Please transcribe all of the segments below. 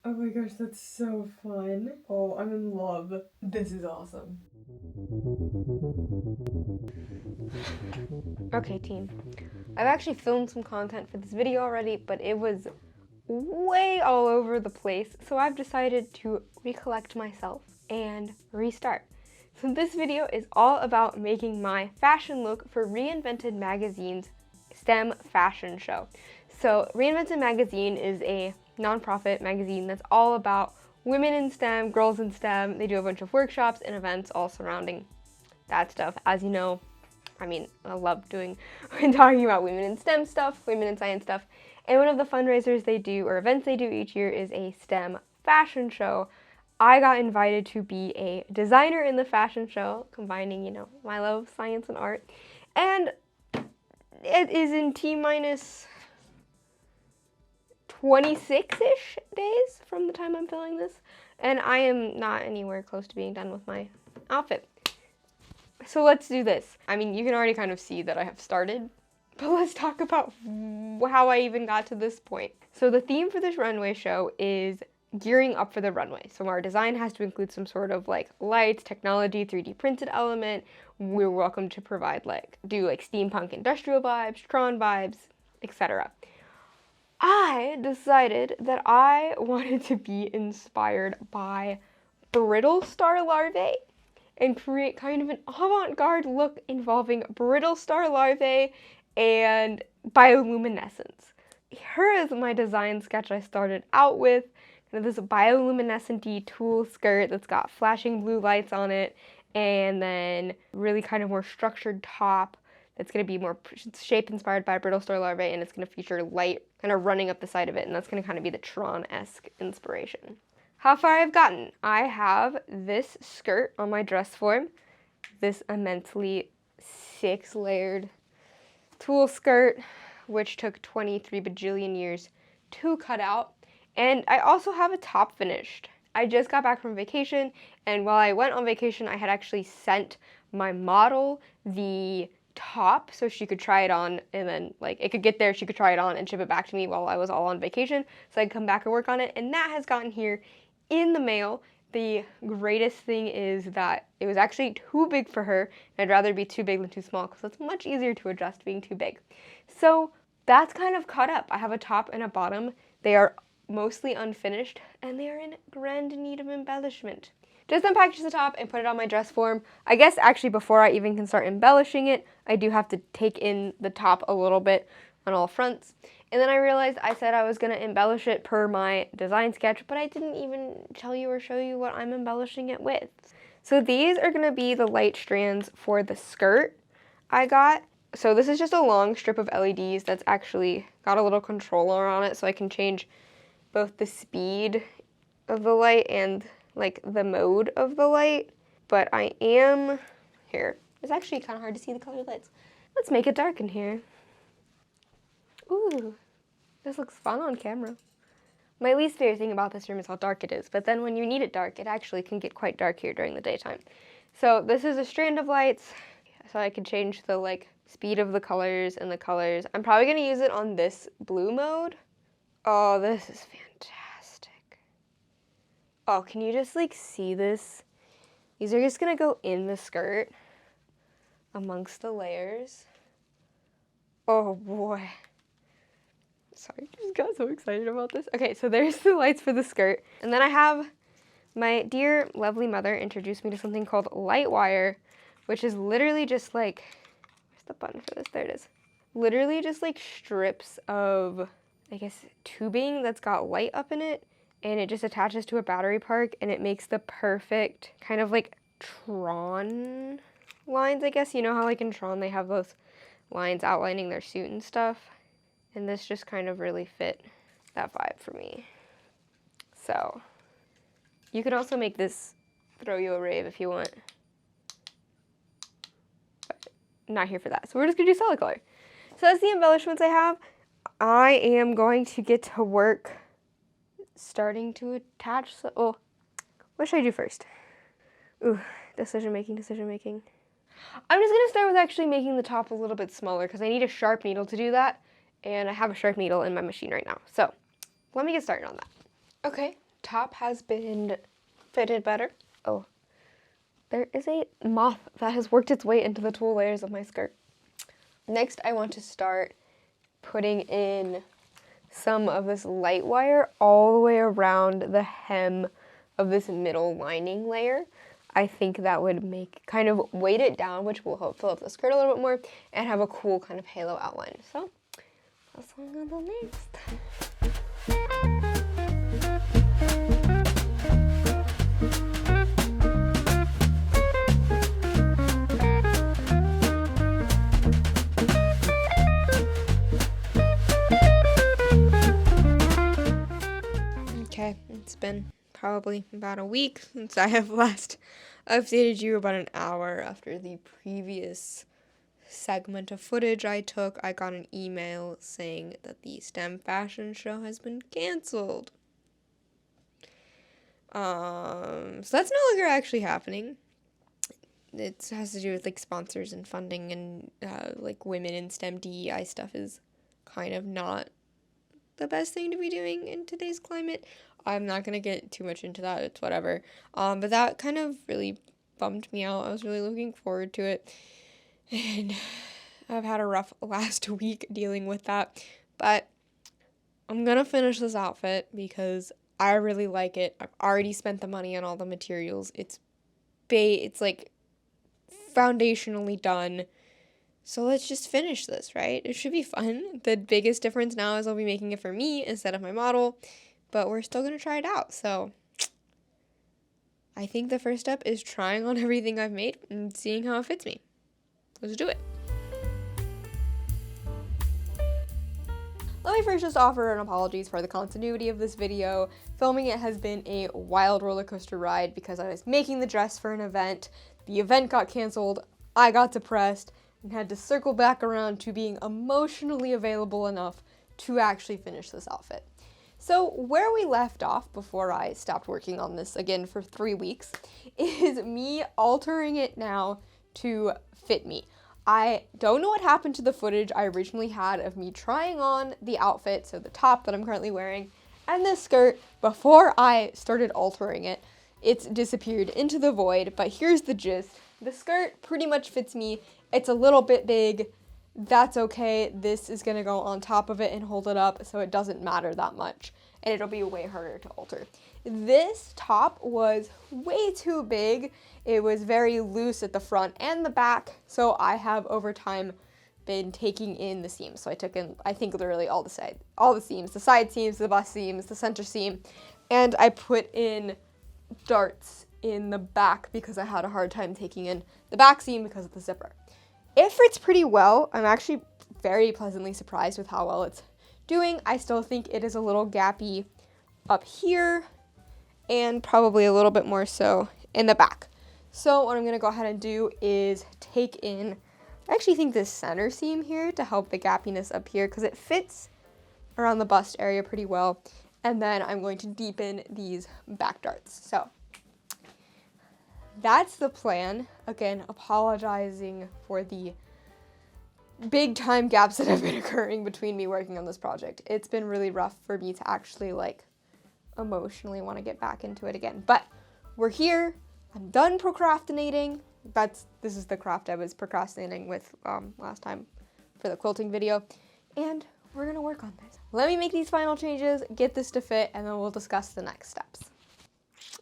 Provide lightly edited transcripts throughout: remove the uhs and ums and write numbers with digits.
Oh my gosh, that's so fun. Oh, I'm in love. This is awesome. Okay, team. I've actually filmed some content for this video already, but it was way all over the place, so I've decided to recollect myself and restart. So this video is all about making my fashion look for Reinvented magazine's STEM fashion show. So Reinvented magazine is a nonprofit magazine that's all about women in STEM, girls in STEM. They do a bunch of workshops and events all surrounding that stuff. As you know, I love talking about women in STEM stuff, women in science stuff. And one of the fundraisers they do, or events they do each year, is a STEM fashion show. I got invited to be a designer in the fashion show, combining, my love of science and art. And it is in T-minus 26-ish days from the time I'm filming this. And I am not anywhere close to being done with my outfit. So let's do this. You can already kind of see that I have started, but let's talk about how I even got to this point. So the theme for this runway show is gearing up for the runway. So our design has to include some sort of lights, technology, 3D printed element. We're welcome to provide do steampunk industrial vibes, Tron vibes, etc. I decided that I wanted to be inspired by brittle star larvae and create kind of an avant-garde look involving brittle star larvae and bioluminescence. Here is my design sketch I started out with. This bioluminescent-y tulle skirt that's got flashing blue lights on it, and then really kind of more structured top that's going to be more shape inspired by brittle star larvae, and it's going to feature light kind of running up the side of it, and that's going to kind of be the Tron-esque inspiration. How far I've gotten. I have this skirt on my dress form, this immensely 6-layered tulle skirt, which took 23 bajillion years to cut out. And I also have a top finished. I just got back from vacation, and while I went on vacation, I had actually sent my model the top so she could try it on, and then it could get there, she could try it on and ship it back to me while I was all on vacation, so I could come back and work on it, and that has gotten here in the mail. The greatest thing is that it was actually too big for her, and I'd rather be too big than too small because it's much easier to adjust being too big. So that's kind of caught up. I have a top and a bottom. They are mostly unfinished, and they are in grand need of embellishment. Just unpackage the top and put it on my dress form. I guess actually before I even can start embellishing it, I do have to take in the top a little bit on all fronts. And then I realized I said I was going to embellish it per my design sketch, but I didn't even tell you or show you what I'm embellishing it with. So these are going to be the light strands for the skirt I got. So this is just a long strip of LEDs that's actually got a little controller on it, so I can change both the speed of the light and the mode of the light. But I am, here, it's actually kind of hard to see the colored lights. Let's make it dark in here. Ooh, this looks fun on camera. My least favorite thing about this room is how dark it is, but then when you need it dark, it actually can get quite dark here during the daytime. So this is a strand of lights, so I can change the speed of the colors and the colors. I'm probably gonna use it on this blue mode. Oh, this is fantastic. Oh, can you just see this? These are just gonna go in the skirt amongst the layers. Oh boy. Sorry, I just got so excited about this. Okay, so there's the lights for the skirt. And then I have my dear, lovely mother introduced me to something called light wire, which is literally just where's the button for this? There it is. Literally just strips of, I guess, tubing that's got light up in it, and it just attaches to a battery park, and it makes the perfect kind of Tron lines, I guess. You know how in Tron they have those lines outlining their suit and stuff? And this just kind of really fit that vibe for me. So you can also make this throw you a rave if you want. But not here for that. So we're just gonna do solid color. So that's the embellishments I have. I am going to get to work starting to attach, what should I do first? Ooh, decision making. I'm just gonna start with actually making the top a little bit smaller because I need a sharp needle to do that, and I have a sharp needle in my machine right now. So let me get started on that. Okay, top has been fitted better. Oh, there is a moth that has worked its way into the tulle layers of my skirt. Next, I want to start putting in some of this light wire all the way around the hem of this middle lining layer. I think that would make, kind of weight it down, which will help fill up the skirt a little bit more and have a cool kind of halo outline. So that's what I'm gonna do next. Okay, it's been probably about a week since I have last updated you, about an hour after the previous segment of footage I took. I got an email saying that the STEM fashion show has been canceled. So that's no longer actually happening. It has to do with like sponsors and funding, and like women in STEM DEI stuff is kind of not the best thing to be doing in today's climate. I'm not gonna get too much into that, it's whatever. But that kind of really bummed me out. I was really looking forward to it, and I've had a rough last week dealing with that. But I'm gonna finish this outfit because I really like it. I've already spent the money on all the materials. It's like foundationally done. So let's just finish this, right? It should be fun. The biggest difference now is I'll be making it for me instead of my model, but we're still going to try it out. So I think the first step is trying on everything I've made and seeing how it fits me. Let's do it. Let me first just offer an apologies for the continuity of this video. Filming it has been a wild roller coaster ride because I was making the dress for an event. The event got canceled. I got depressed and had to circle back around to being emotionally available enough to actually finish this outfit. So where we left off before I stopped working on this again for 3 weeks is me altering it now to fit me. I don't know what happened to the footage I originally had of me trying on the outfit, so the top that I'm currently wearing, and this skirt before I started altering it. It's disappeared into the void, but here's the gist. The skirt pretty much fits me. It's a little bit big. That's okay. This is gonna go on top of it and hold it up, so it doesn't matter that much, and it'll be way harder to alter. This top was way too big. It was very loose at the front and the back, so I have over time been taking in the seams. So I took in, I think, literally all the seams, the side seams, the bust seams, the center seam, and I put in darts in the back because I had a hard time taking in the back seam because of the zipper. It fits pretty well. I'm actually very pleasantly surprised with how well it's doing. I still think it is a little gappy up here and probably a little bit more so in the back. So what I'm gonna go ahead and do is take in, I actually think this center seam here to help the gappiness up here because it fits around the bust area pretty well. And then I'm going to deepen these back darts. So that's the plan. Again, apologizing for the big time gaps that have been occurring between me working on this project. It's been really rough for me to actually like emotionally want to get back into it again. But we're here. I'm done procrastinating. This is the craft I was procrastinating with last time for the quilting video. And we're gonna work on this. Let me make these final changes, get this to fit, and then we'll discuss the next steps.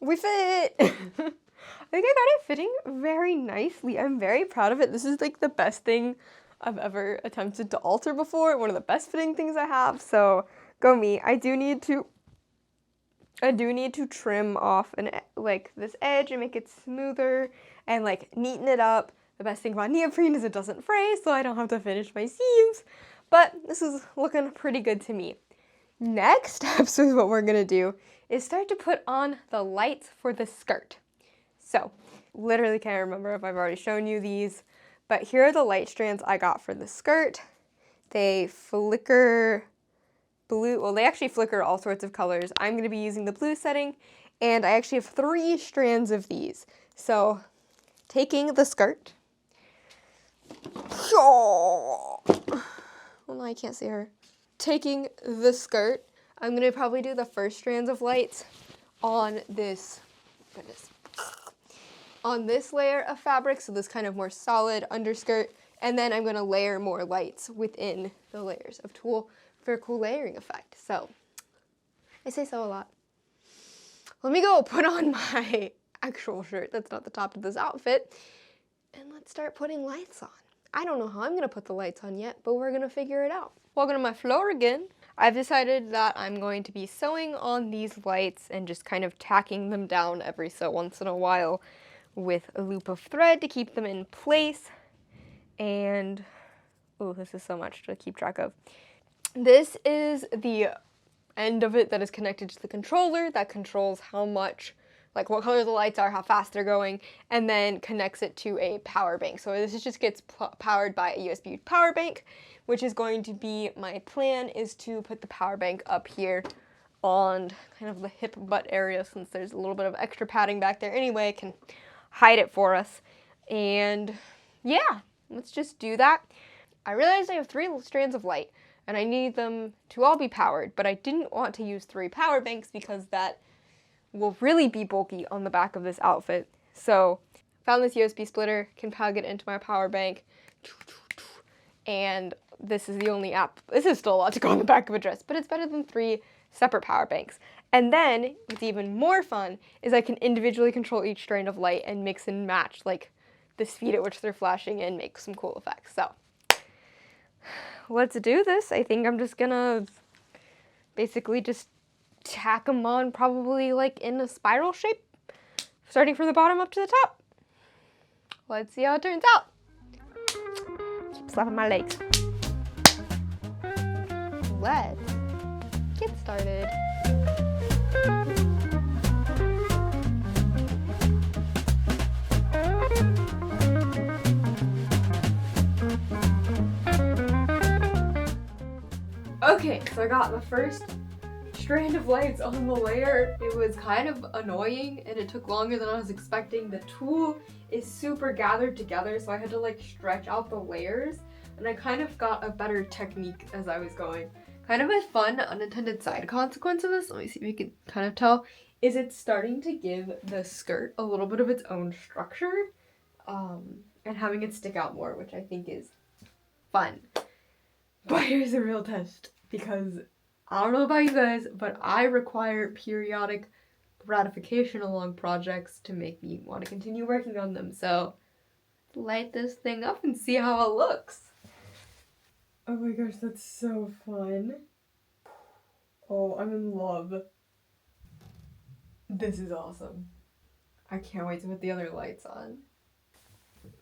We fit! I think I got it fitting very nicely. I'm very proud of it. This is like the best thing I've ever attempted to alter before. One of the best fitting things I have, so go me. I do need to trim off like this edge and make it smoother and like neaten it up. The best thing about neoprene is it doesn't fray, so I don't have to finish my seams. But this is looking pretty good to me. Next steps is what we're gonna do is start to put on the lights for the skirt. So, literally can't remember if I've already shown you these, but here are the light strands I got for the skirt. They flicker blue, well, they actually flicker all sorts of colors. I'm gonna be using the blue setting, and I actually have 3 strands of these. So, taking the skirt. Well, no, I can't see her. Taking the skirt, I'm gonna probably do the first strands of lights on this, on this layer of fabric, so this kind of more solid underskirt, and then I'm gonna layer more lights within the layers of tulle for a cool layering effect. So, I say so a lot. Let me go put on my actual shirt that's not the top of this outfit, and let's start putting lights on. I don't know how I'm gonna put the lights on yet, but we're gonna figure it out. Welcome to my floor again. I've decided that I'm going to be sewing on these lights and just kind of tacking them down every so once in a while with a loop of thread to keep them in place. And, oh, this is so much to keep track of. This is the end of it that is connected to the controller that controls how much, like what color the lights are, how fast they're going, and then connects it to a power bank. So this just gets powered by a USB power bank, which is going to be, my plan is to put the power bank up here on kind of the hip butt area, since there's a little bit of extra padding back there anyway, it can hide it for us. And yeah, let's just do that. I realized I have 3 strands of light, and I need them to all be powered, but I didn't want to use 3 power banks because that will really be bulky on the back of this outfit. So, found this USB splitter, can plug it into my power bank, and this is the only app. This is still a lot to go on the back of a dress, but it's better than 3 separate power banks. And then, what's even more fun is I can individually control each strand of light and mix and match, like, the speed at which they're flashing and make some cool effects. So, let's do this. I think I'm just gonna basically just tack them on, probably like in a spiral shape, starting from the bottom up to the top. Let's see how it turns out. Keep slapping my legs. Let's get started. Okay, so I got the first strand of lights on the layer. It was kind of annoying and it took longer than I was expecting. The tulle is super gathered together, so I had to like stretch out the layers, and I kind of got a better technique as I was going. Kind of a fun unintended side consequence of this, let me see if you can kind of tell, is it's starting to give the skirt a little bit of its own structure, and having it stick out more, which I think is fun. But here's a real test, because I don't know about you guys, but I require periodic gratification along projects to make me want to continue working on them. So, light this thing up and see how it looks. Oh my gosh, that's so fun. Oh, I'm in love. This is awesome. I can't wait to put the other lights on.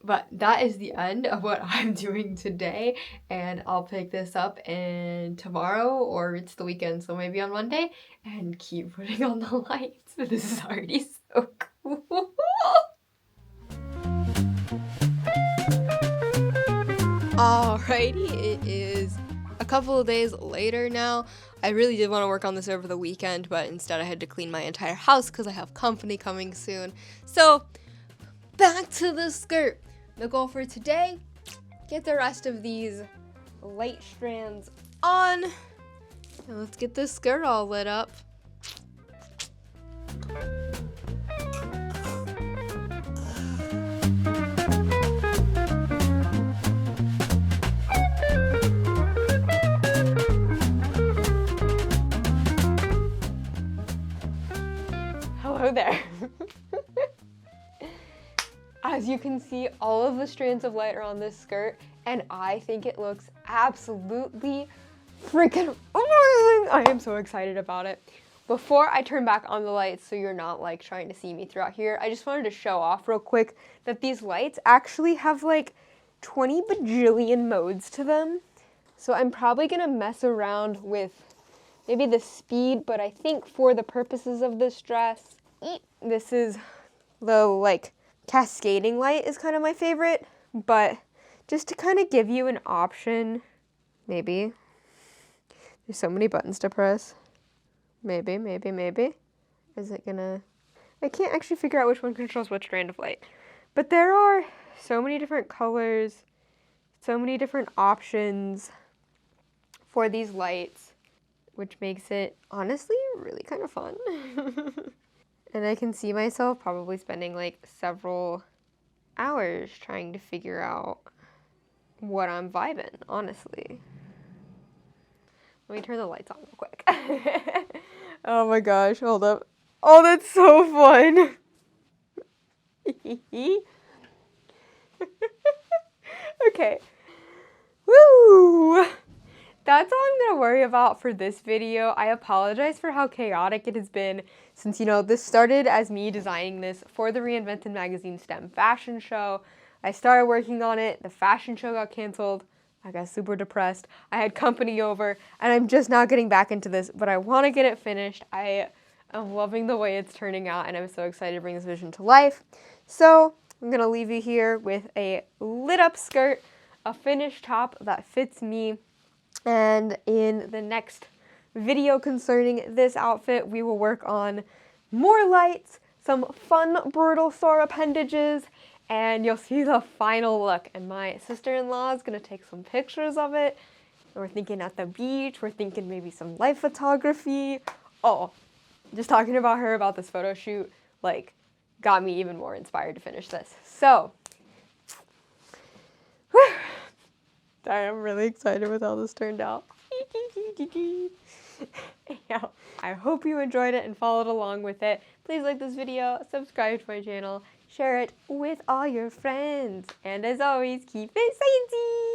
But that is the end of what I'm doing today, and I'll pick this up tomorrow, or it's the weekend, so maybe on Monday, and keep putting on the lights. But this is already so cool. Alrighty, it is a couple of days later now. I really did want to work on this over the weekend, but instead I had to clean my entire house because I have company coming soon. So, back to the skirt. The goal for today, get the rest of these light strands on. And let's get this skirt all lit up. Hello there. As you can see, all of the strands of light are on this skirt, and I think it looks absolutely freaking amazing. I am so excited about it. Before I turn back on the lights, so you're not like trying to see me throughout here, I just wanted to show off real quick that these lights actually have like 20 bajillion modes to them. So I'm probably gonna mess around with maybe the speed, but I think for the purposes of this dress, this is the like cascading light is kind of my favorite, but just to kind of give you an option, maybe. There's so many buttons to press. Maybe. Is it gonna... I can't actually figure out which one controls which strand of light. But there are so many different colors, so many different options for these lights, which makes it honestly really kind of fun. And I can see myself probably spending like several hours trying to figure out what I'm vibing, honestly. Let me turn the lights on real quick. Oh my gosh, hold up. Oh, that's so fun. Okay. Woo! That's all I'm gonna worry about for this video. I apologize for how chaotic it has been since, you know, this started as me designing this for the Reinvented magazine STEM fashion show. I started working on it, the fashion show got canceled, I got super depressed, I had company over, and I'm just now getting back into this, but I wanna get it finished. I am loving the way it's turning out, and I'm so excited to bring this vision to life. So I'm gonna leave you here with a lit up skirt, a finished top that fits me, and in the next video concerning this outfit, we will work on more lights, some fun brittle store appendages, and you'll see the final look. And my sister-in-law is gonna take some pictures of it. We're thinking at the beach, we're thinking maybe some life photography. Oh, just talking about her about this photo shoot, like, got me even more inspired to finish this. So, I am really excited with how this turned out. Yeah, I hope you enjoyed it and followed along with it. Please like this video, subscribe to my channel, share it with all your friends, and as always, keep it sciencey!